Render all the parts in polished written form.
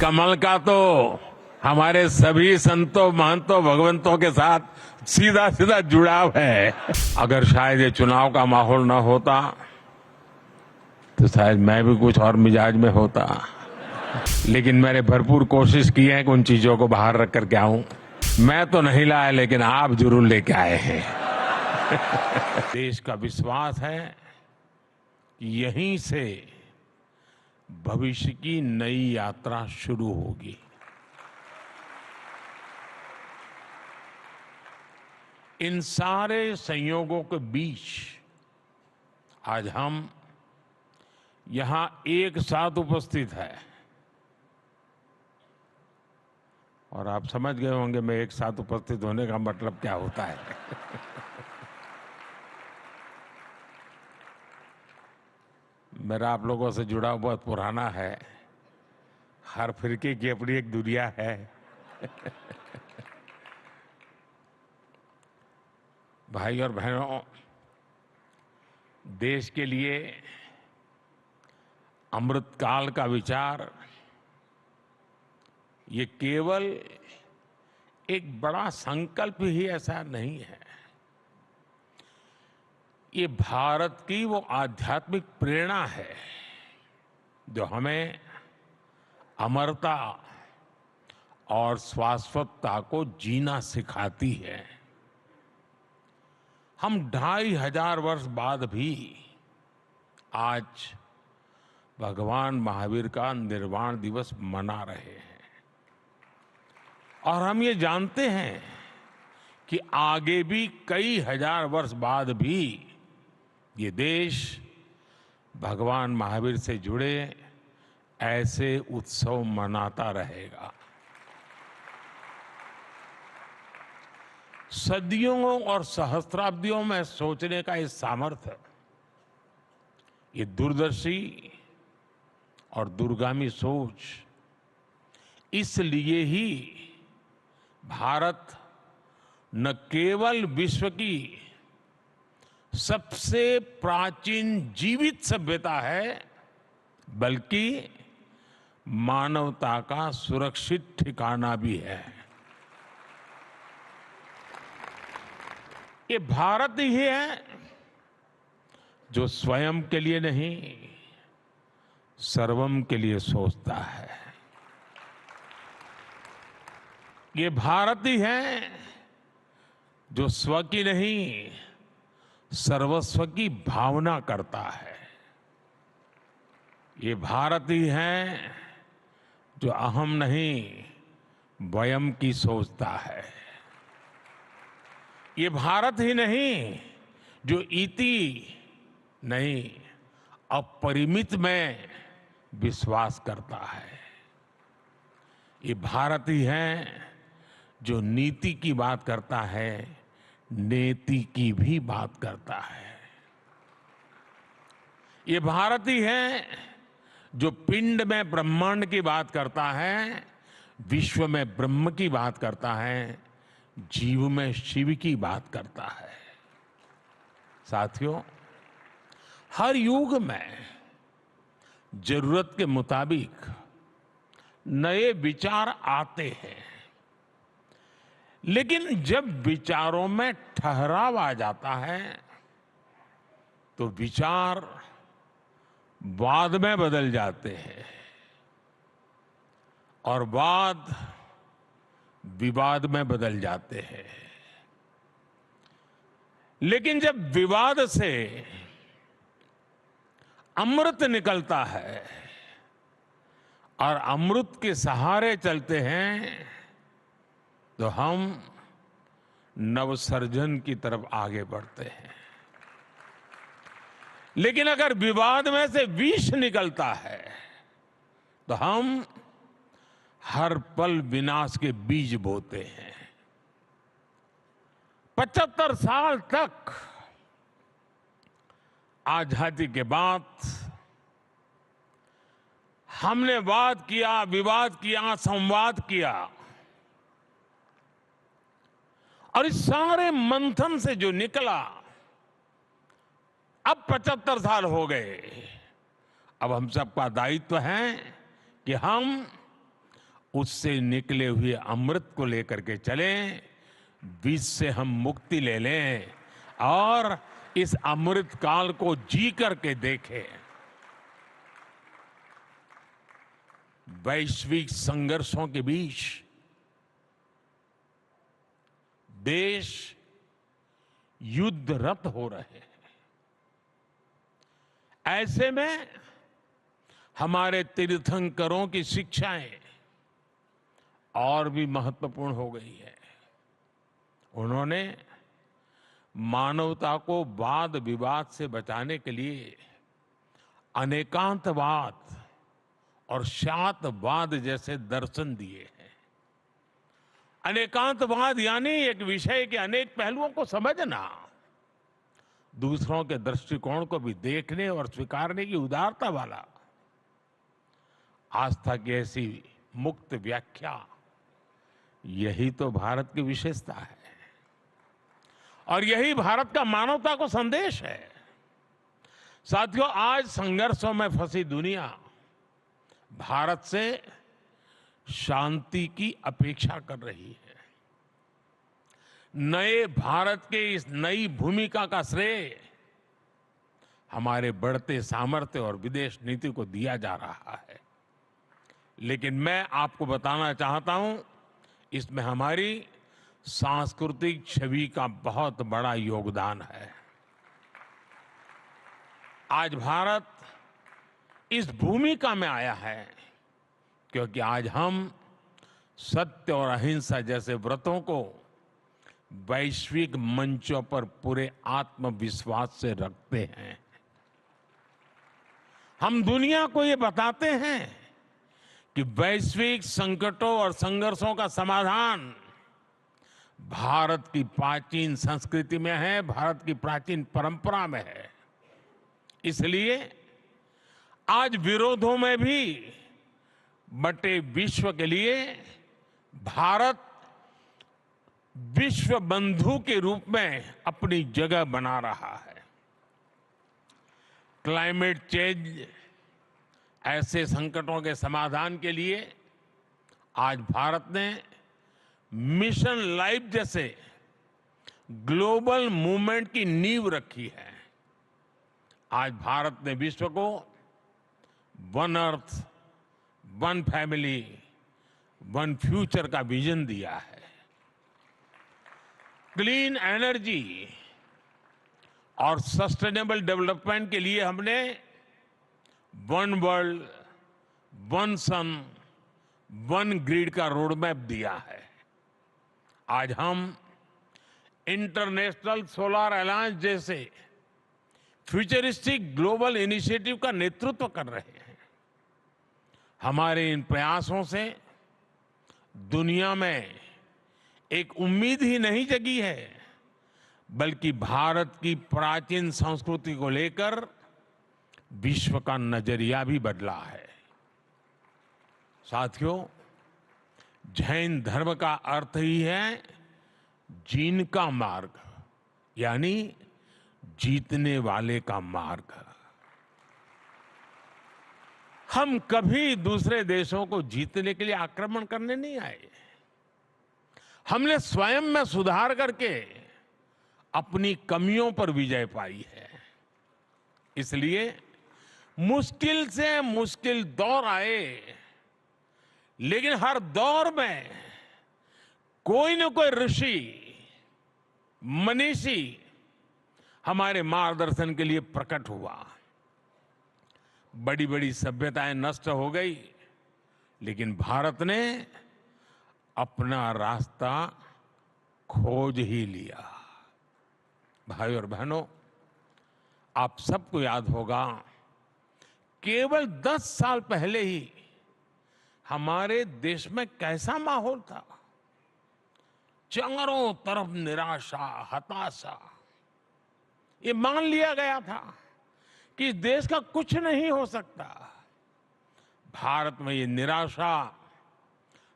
कमल का तो हमारे सभी संतों महंतों भगवंतों के साथ सीधा सीधा जुड़ाव है। अगर शायद ये चुनाव का माहौल न होता तो शायद मैं भी कुछ और मिजाज में होता, लेकिन मैंने भरपूर कोशिश की है कि उन चीजों को बाहर रख करके आऊं। मैं तो नहीं लाया, लेकिन आप जरूर लेके आए हैं। देश का विश्वास है कि यहीं से भविष्य की नई यात्रा शुरू होगी। इन सारे संयोगों के बीच आज हम यहां एक साथ उपस्थित है, और आप समझ गए होंगे मैं एक साथ उपस्थित होने का मतलब क्या होता है। मेरा आप लोगों से जुड़ाव बहुत पुराना है। हर फिरके की अपनी एक दुनिया है। भाई और बहनों, देश के लिए अमृतकाल का विचार ये केवल एक बड़ा संकल्प ही ऐसा नहीं है, ये भारत की वो आध्यात्मिक प्रेरणा है जो हमें अमरता और शाश्वतता को जीना सिखाती है। हम 2500 वर्ष बाद भी आज भगवान महावीर का निर्वाण दिवस मना रहे हैं, और हम ये जानते हैं कि आगे भी कई हजार वर्ष बाद भी ये देश भगवान महावीर से जुड़े ऐसे उत्सव मनाता रहेगा। सदियों और सहस्त्राब्दियों में सोचने का ये सामर्थ्य, ये दूरदर्शी और दूरगामी सोच, इसलिए ही भारत न केवल विश्व की सबसे प्राचीन जीवित सभ्यता है, बल्कि मानवता का सुरक्षित ठिकाना भी है। ये भारत ही है जो स्वयं के लिए नहीं, सर्वम के लिए सोचता है। ये भारत ही है जो स्व की नहीं, सर्वस्व की भावना करता है। ये भारत ही है जो अहम नहीं, वयम की सोचता है। ये भारत ही नहीं जो इति नहीं, अपरिमित में विश्वास करता है। ये भारत ही है जो नीति की बात करता है, नेति की भी बात करता है। ये भारत ही है जो पिंड में ब्रह्मांड की बात करता है, विश्व में ब्रह्म की बात करता है, जीव में शिव की बात करता है। साथियों, हर युग में जरूरत के मुताबिक नए विचार आते हैं, लेकिन जब विचारों में ठहराव आ जाता है तो विचार वाद में बदल जाते हैं, और वाद विवाद में बदल जाते हैं। लेकिन जब विवाद से अमृत निकलता है और अमृत के सहारे चलते हैं, तो हम नवसर्जन की तरफ आगे बढ़ते हैं। लेकिन अगर विवाद में से विष निकलता है तो हम हर पल विनाश के बीज बोते हैं। 75 साल तक आजादी के बाद हमने वाद किया, विवाद किया, संवाद किया, और इस सारे मंथन से जो निकला, अब 75 साल हो गए। अब हम सबका दायित्व है कि हम उससे निकले हुए अमृत को लेकर के चलें, विष से हम मुक्ति ले लें और इस अमृत काल को जी करके देखें। वैश्विक संघर्षों के बीच देश युद्धरत हो रहे हैं। ऐसे में हमारे तीर्थंकरों की शिक्षाएं और भी महत्वपूर्ण हो गई है। उन्होंने मानवता को वाद विवाद से बचाने के लिए अनेकांतवाद और शातवाद जैसे दर्शन दिए हैं। अनेकांतवाद यानी एक विषय के अनेक पहलुओं को समझना, दूसरों के दृष्टिकोण को भी देखने और स्वीकारने की उदारता वाला। आस्था की ऐसी मुक्त व्याख्या, यही तो भारत की विशेषता है और यही भारत का मानवता को संदेश है। साथियों, आज संघर्षों में फंसी दुनिया भारत से शांति की अपेक्षा कर रही है। नए भारत के इस नई भूमिका का श्रेय हमारे बढ़ते सामर्थ्य और विदेश नीति को दिया जा रहा है। लेकिन मैं आपको बताना चाहता हूं, इसमें हमारी सांस्कृतिक छवि का बहुत बड़ा योगदान है। आज भारत इस भूमिका में आया है क्योंकि आज हम सत्य और अहिंसा जैसे व्रतों को वैश्विक मंचों पर पूरे आत्मविश्वास से रखते हैं। हम दुनिया को ये बताते हैं कि वैश्विक संकटों और संघर्षों का समाधान भारत की प्राचीन संस्कृति में है, भारत की प्राचीन परंपरा में है। इसलिए आज विरोधों में भी बटे विश्व के लिए भारत विश्व बंधु के रूप में अपनी जगह बना रहा है। क्लाइमेट चेंज ऐसे संकटों के समाधान के लिए आज भारत ने मिशन लाइफ जैसे ग्लोबल मूवमेंट की नींव रखी है। आज भारत ने विश्व को one earth, one family, one future का विजन दिया है। क्लीन एनर्जी और सस्टेनेबल डेवलपमेंट के लिए हमने वन वर्ल्ड, वन सन, वन ग्रिड का रोड मैप दिया है। आज हम इंटरनेशनल सोलर अलायंस जैसे फ्यूचरिस्टिक ग्लोबल इनिशिएटिव का नेतृत्व कर रहे हैं। हमारे इन प्रयासों से दुनिया में एक उम्मीद ही नहीं जगी है, बल्कि भारत की प्राचीन संस्कृति को लेकर विश्व का नजरिया भी बदला है। साथियों, जैन धर्म का अर्थ ही है जीन का मार्ग, यानी जीतने वाले का मार्ग। हम कभी दूसरे देशों को जीतने के लिए आक्रमण करने नहीं आए। हमने स्वयं में सुधार करके अपनी कमियों पर विजय पाई है। इसलिए मुश्किल से मुश्किल दौर आए, लेकिन हर दौर में कोई न कोई ऋषि, मनीषी हमारे मार्गदर्शन के लिए प्रकट हुआ। बड़ी बड़ी सभ्यताएं नष्ट हो गई, लेकिन भारत ने अपना रास्ता खोज ही लिया। भाई और बहनों, आप सबको याद होगा, केवल 10 साल पहले ही हमारे देश में कैसा माहौल था। चारों तरफ निराशा, हताशा। ये मान लिया गया था कि इस देश का कुछ नहीं हो सकता। भारत में ये निराशा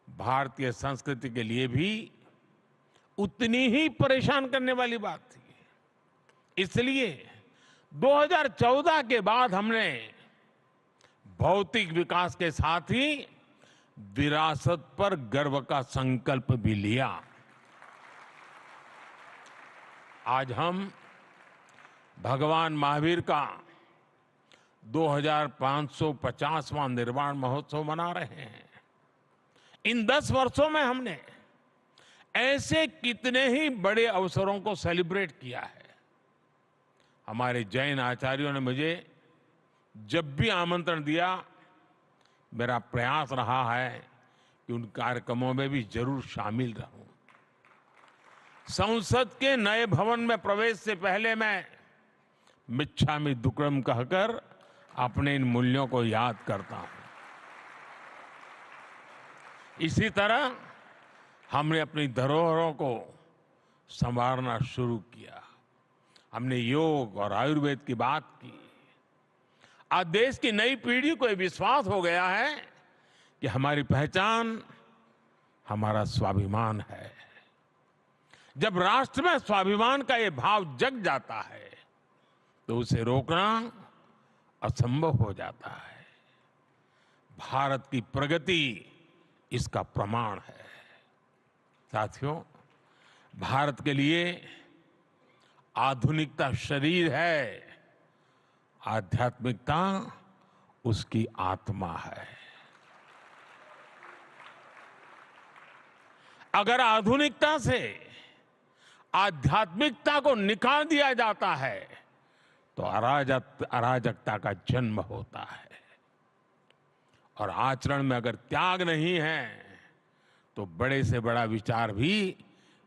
भारतीय संस्कृति के लिए भी उतनी ही परेशान करने वाली बात थी। इसलिए 2014 के बाद हमने भौतिक विकास के साथ ही विरासत पर गर्व का संकल्प भी लिया। आज हम भगवान महावीर का 2550वां निर्वाण महोत्सव मना रहे हैं। इन 10 वर्षों में हमने ऐसे कितने ही बड़े अवसरों को सेलिब्रेट किया है। हमारे जैन आचार्यों ने मुझे जब भी आमंत्रण दिया, मेरा प्रयास रहा है कि उन कार्यक्रमों में भी जरूर शामिल रहूं। संसद के नए भवन में प्रवेश से पहले मैं मिच्छामि दुक्कडम कहकर अपने इन मूल्यों को याद करता हूं। इसी तरह हमने अपनी धरोहरों को संवारना शुरू किया। हमने योग और आयुर्वेद की बात की। आज देश की नई पीढ़ी को यह विश्वास हो गया है कि हमारी पहचान हमारा स्वाभिमान है। जब राष्ट्र में स्वाभिमान का ये भाव जग जाता है तो उसे रोकना असंभव हो जाता है। भारत की प्रगति इसका प्रमाण है। साथियों, भारत के लिए आधुनिकता शरीर है, आध्यात्मिकता उसकी आत्मा है। अगर आधुनिकता से आध्यात्मिकता को निकाल दिया जाता है तो अराजकता का जन्म होता है। और आचरण में अगर त्याग नहीं है तो बड़े से बड़ा विचार भी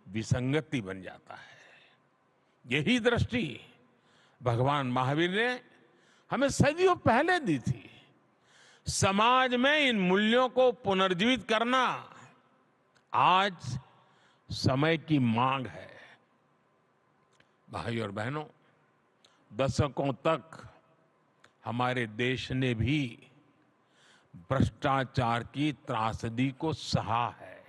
विसंगति बन जाता है। यही दृष्टि भगवान महावीर ने हमें सदियों पहले दी थी। समाज में इन मूल्यों को पुनर्जीवित करना आज समय की मांग है। भाई और बहनों, दशकों तक हमारे देश ने भी भ्रष्टाचार की त्रासदी को सहा है।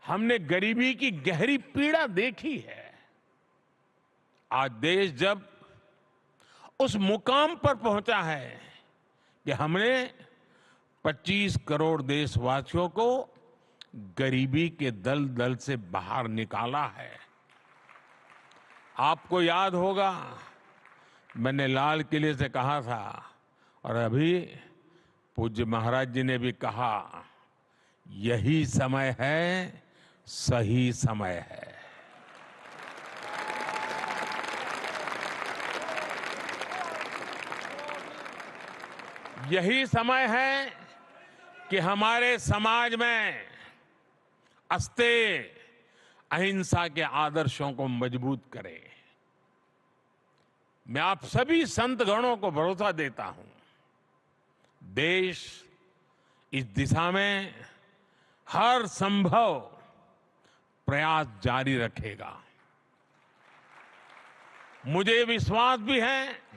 हमने गरीबी की गहरी पीड़ा देखी है। आज देश जब उस मुकाम पर पहुंचा है कि हमने 25 करोड़ देशवासियों को गरीबी के दलदल से बाहर निकाला है। आपको याद होगा, मैंने लाल किले से कहा था और अभी पूज्य महाराज जी ने भी कहा, यही समय है, सही समय है। यही समय है कि हमारे समाज में अस्तेय अहिंसा के आदर्शों को मजबूत करें। मैं आप सभी संत गणों को भरोसा देता हूं, देश इस दिशा में हर संभव प्रयास जारी रखेगा। मुझे विश्वास भी है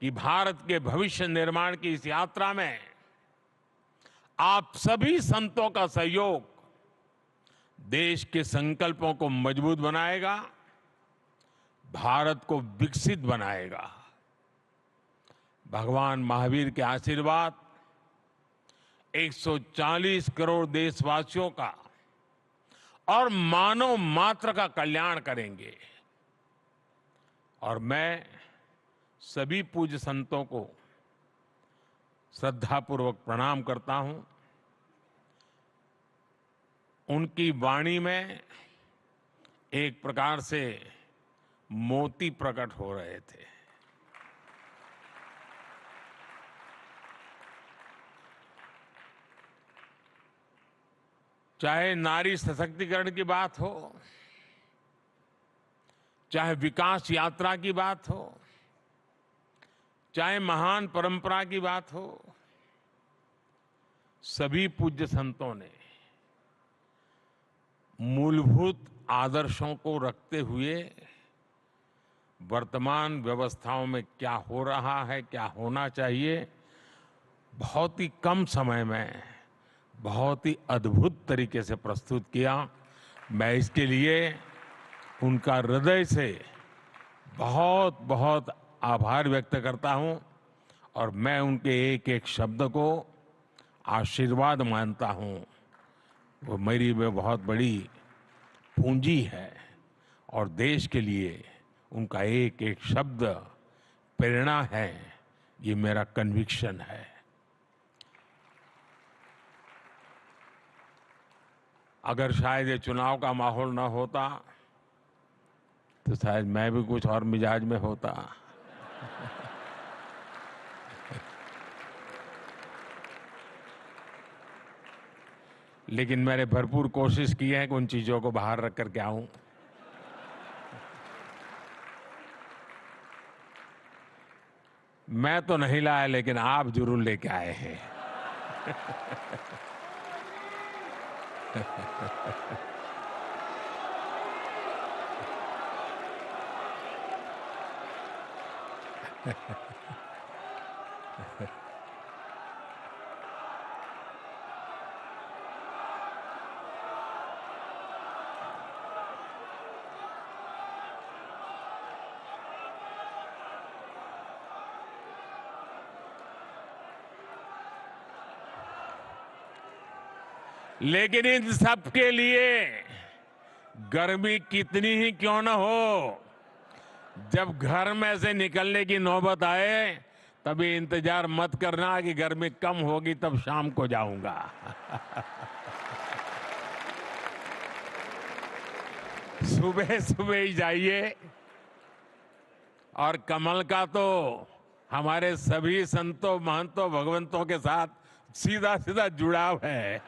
कि भारत के भविष्य निर्माण की इस यात्रा में आप सभी संतों का सहयोग देश के संकल्पों को मजबूत बनाएगा, भारत को विकसित बनाएगा। भगवान महावीर के आशीर्वाद 140 करोड़ देशवासियों का और मानव मात्र का कल्याण करेंगे। और मैं सभी पूज्य संतों को श्रद्धापूर्वक प्रणाम करता हूं। उनकी वाणी में एक प्रकार से मोती प्रकट हो रहे थे। चाहे नारी सशक्तिकरण की बात हो, चाहे विकास यात्रा की बात हो, चाहे महान परंपरा की बात हो, सभी पूज्य संतों ने मूलभूत आदर्शों को रखते हुए वर्तमान व्यवस्थाओं में क्या हो रहा है, क्या होना चाहिए, बहुत ही कम समय में बहुत ही अद्भुत तरीके से प्रस्तुत किया। मैं इसके लिए उनका हृदय से बहुत बहुत आभार व्यक्त करता हूं और मैं उनके एक एक शब्द को आशीर्वाद मानता हूं, वो मेरी में बहुत बड़ी पूंजी है और देश के लिए उनका एक एक शब्द प्रेरणा है, ये मेरा कन्विक्शन है। अगर शायद ये चुनाव का माहौल न होता तो शायद मैं भी कुछ और मिजाज में होता। लेकिन मैंने भरपूर कोशिश की है कि उन चीजों को बाहर रख करके आऊं। मैं तो नहीं लाया, लेकिन आप जरूर लेके आए हैं। लेकिन इन सब के लिए गर्मी कितनी ही क्यों न हो, जब घर में से निकलने की नौबत आए तभी इंतजार मत करना कि गर्मी कम होगी तब शाम को जाऊंगा। सुबह सुबह ही जाइए। और कमल का तो हमारे सभी संतों महंतों भगवंतों के साथ सीधा सीधा जुड़ाव है।